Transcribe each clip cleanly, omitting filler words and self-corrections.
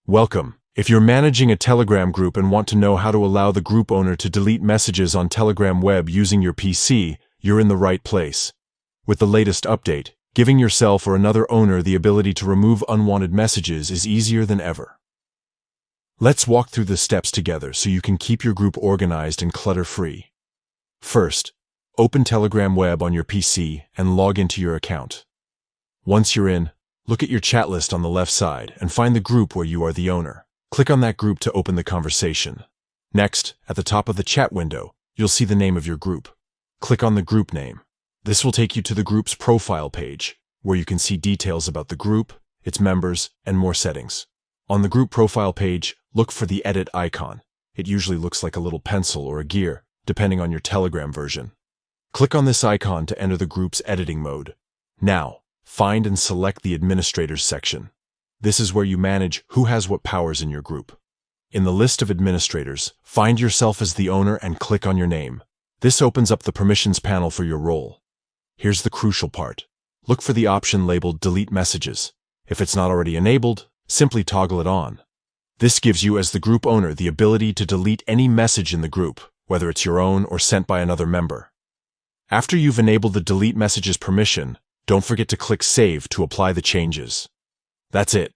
Welcome. If you're managing a Telegram group and want to know how to allow the group owner to delete messages on Telegram web using your PC, you're in the right place. With the latest update, giving yourself or another owner the ability to remove unwanted messages is easier than ever. Let's walk through the steps together so you can keep your group organized and clutter-free. First, open Telegram web on your PC and log into your account. Once you're in, look at your chat list on the left side and find the group where you are the owner. Click on that group to open the conversation. Next, at the top of the chat window, you'll see the name of your group. Click on the group name. This will take you to the group's profile page, where you can see details about the group, its members, and more settings. On the group profile page, look for the edit icon. It usually looks like a little pencil or a gear, depending on your Telegram version. Click on this icon to enter the group's editing mode. Now, find and select the Administrators section. This is where you manage who has what powers in your group. In the list of administrators, find yourself as the owner and click on your name. This opens up the permissions panel for your role. Here's the crucial part. Look for the option labeled Delete Messages. If it's not already enabled, simply toggle it on. This gives you as the group owner the ability to delete any message in the group, whether it's your own or sent by another member. After you've enabled the Delete Messages permission, don't forget to click Save to apply the changes. That's it.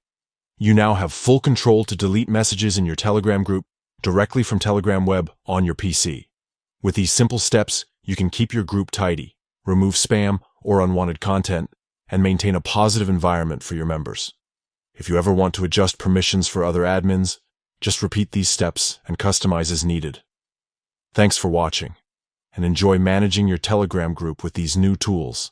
You now have full control to delete messages in your Telegram group directly from Telegram web on your PC. With these simple steps, you can keep your group tidy, remove spam or unwanted content, and maintain a positive environment for your members. If you ever want to adjust permissions for other admins, just repeat these steps and customize as needed. Thanks for watching, and enjoy managing your Telegram group with these new tools.